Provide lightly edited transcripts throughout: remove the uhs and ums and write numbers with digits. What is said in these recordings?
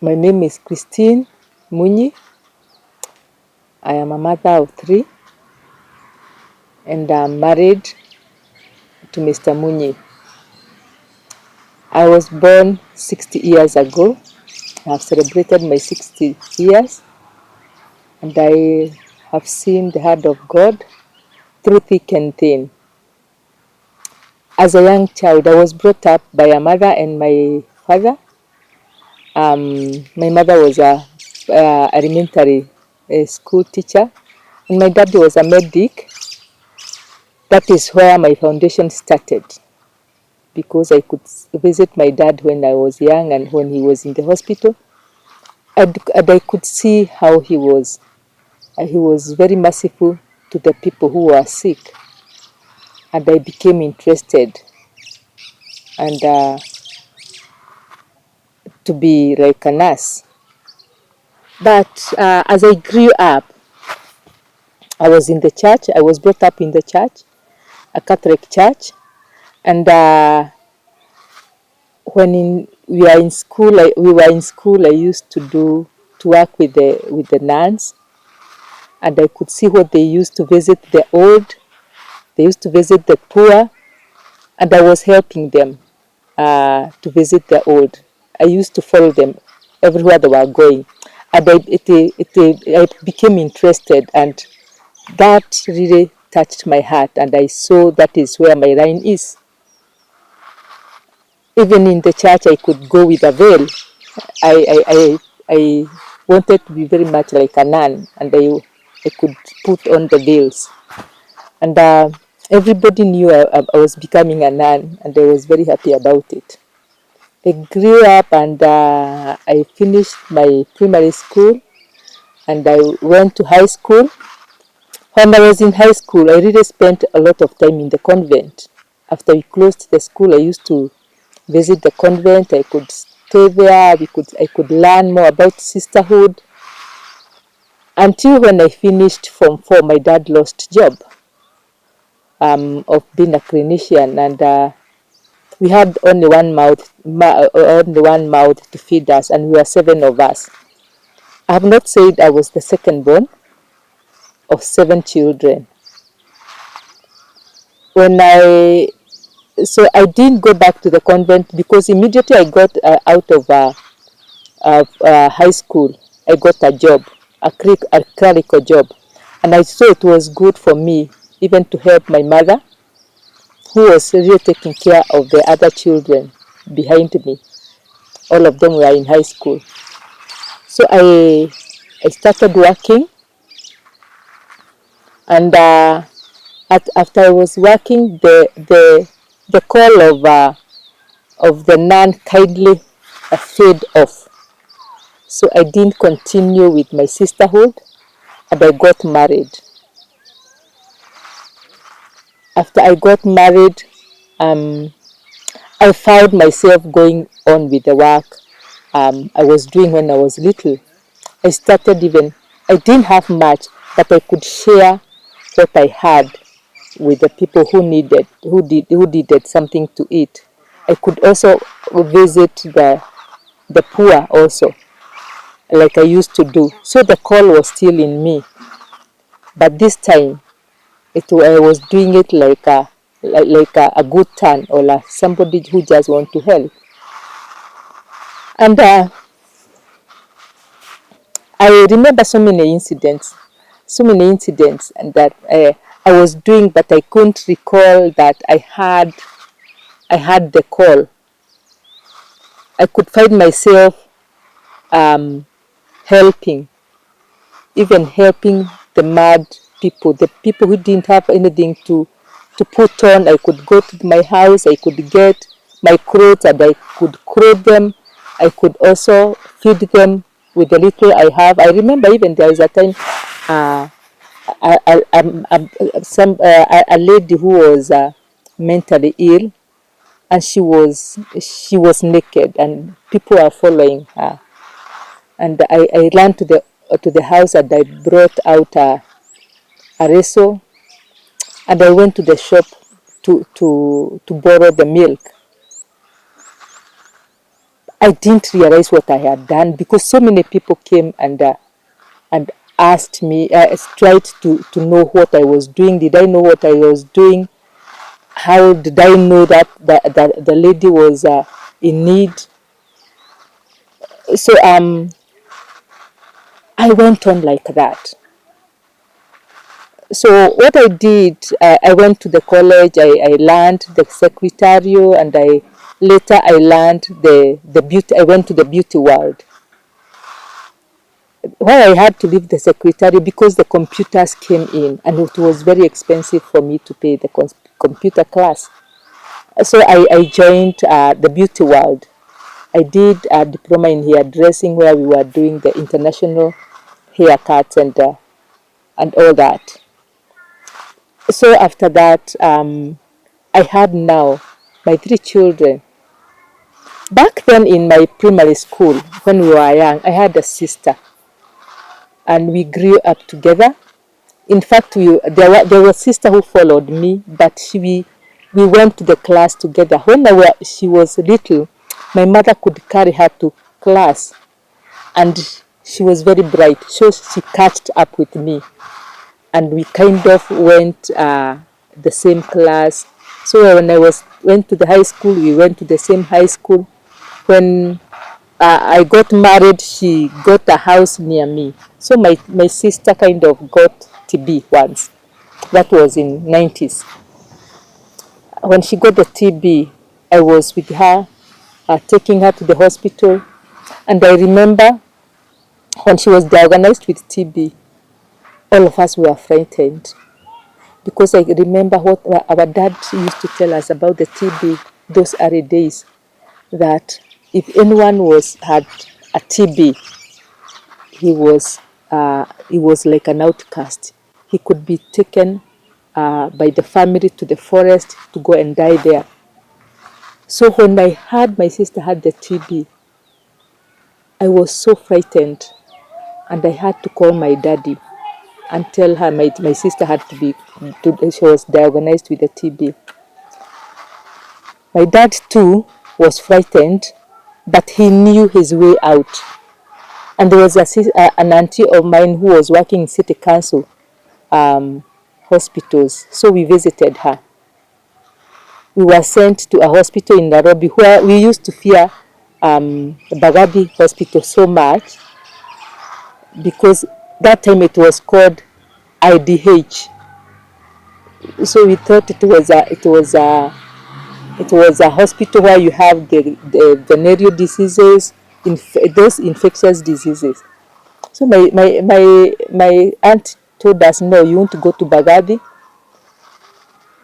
My name is Christine Mooney. I am a mother of 3 and I'm married to Mr. Mooney. I was born 60 years ago. I have celebrated my 60 years and I have seen the hand of God through thick and thin. As a young child, I was brought up by a mother and my father. My mother was a elementary school teacher and my dad was a medic. That is where my foundation started, because I could visit my dad when I was young and when he was in the hospital, and I could see how he was. He was very merciful to the people who were sick, and I became interested and to be like a nurse. But as I grew up, I was in the church. I was brought up in the church, a Catholic church, and we were in school. I used to work with the nuns, and I could see what they used to visit the old. They used to visit the poor, and I was helping them to visit the old. I used to follow them everywhere they were going, and I became interested, and that really touched my heart, and I saw that is where my line is. Even in the church, I could go with a veil. I wanted to be very much like a nun, and I could put on the veils. And everybody knew I was becoming a nun, and I was very happy about it. I grew up and I finished my primary school, and I went to high school. When I was in high school, I really spent a lot of time in the convent. After we closed the school, I used to visit the convent. I could stay there. I could learn more about sisterhood. Until when I finished Form 4, my dad lost job of being a clinician, and we had only one mouth to feed us, and we were 7 of us. I have not said I was the second born of 7 children. So I didn't go back to the convent, because immediately I got out of high school, I got a job, a clerical job, and I saw it was good for me even to help my mother, who was really taking care of the other children behind me. All of them were in high school. So I started working, and after I was working, the call of the nun kindly fade off. So I didn't continue with my sisterhood, and I got married. After I got married, I found myself going on with the work I was doing when I was little. I didn't have much, but I could share what I had with the people who needed something to eat. I could also visit the poor also, like I used to do. So the call was still in me, but this time I was doing it like a good turn, or like somebody who just want to help. And I remember so many incidents, and that I was doing, but I couldn't recall that I had the call. I could find myself helping the mad people, the people who didn't have anything to put on. I could go to my house, I could get my clothes, and I could clothe them. I could also feed them with the little I have. I remember even there was a time a lady who was mentally ill, and she was naked, and people were following her. And I ran to the house, and I brought out a reso, and I went to the shop to borrow the milk. I didn't realize what I had done, because so many people came and asked me, tried to know what I was doing. Did I know what I was doing? How did I know that the lady was in need? So I went on like that. So what I did, I went to the college. I learned the secretarial, and later I learned the beauty. I went to the beauty world. Why I had to leave the secretary, because the computers came in and it was very expensive for me to pay the computer class. So I joined the beauty world. I did a diploma in hairdressing, where we were doing the international haircuts and all that. So after that, I had now my 3 children. Back then in my primary school, when we were young, I had a sister, and we grew up together. In fact, there was a sister who followed me, but we went to the class together. When she was little, my mother could carry her to class, and she was very bright, so she catched up with me, and we kind of went the same class. So when went to the high school, we went to the same high school. When I got married, she got a house near me. So my sister kind of got TB once. That was in 90s. When she got the TB, I was with her, taking her to the hospital. And I remember when she was diagnosed with TB, all of us were frightened, because I remember what our dad used to tell us about the TB those early days, that if anyone had a TB, he was like an outcast. He could be taken by the family to the forest to go and die there. So when I heard my sister had the TB, I was so frightened, and I had to call my daddy and tell her my sister she was diagnosed with the TB. My dad too was frightened, but he knew his way out. And there was an auntie of mine who was working in city council hospitals, so we visited her. We were sent to a hospital in Nairobi, where we used to fear Bagabi Hospital so much, because that time it was called IDH. So we thought it was a hospital where you have the venereal diseases, those infectious diseases. So my aunt told us, no, you want to go to Bagabi.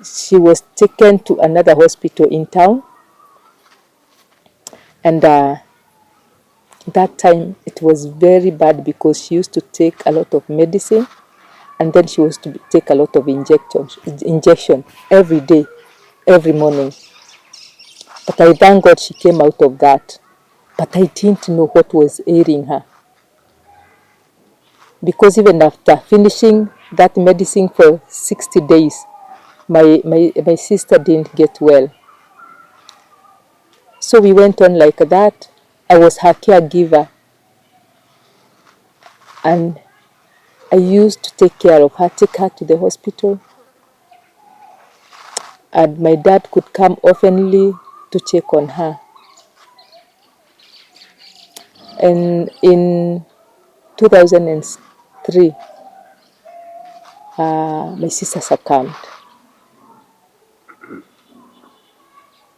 She was taken to another hospital in town, and that time it was very bad, because she used to take a lot of medicine, and then she was to take a lot of injection every day, every morning. But I thank God she came out of that. But I didn't know what was ailing her, because even after finishing that medicine for 60 days, my sister didn't get well. So we went on like that. I was her caregiver, and I used to take care of her, take her to the hospital, and my dad could come oftenly to check on her. And in 2003, my sister succumbed.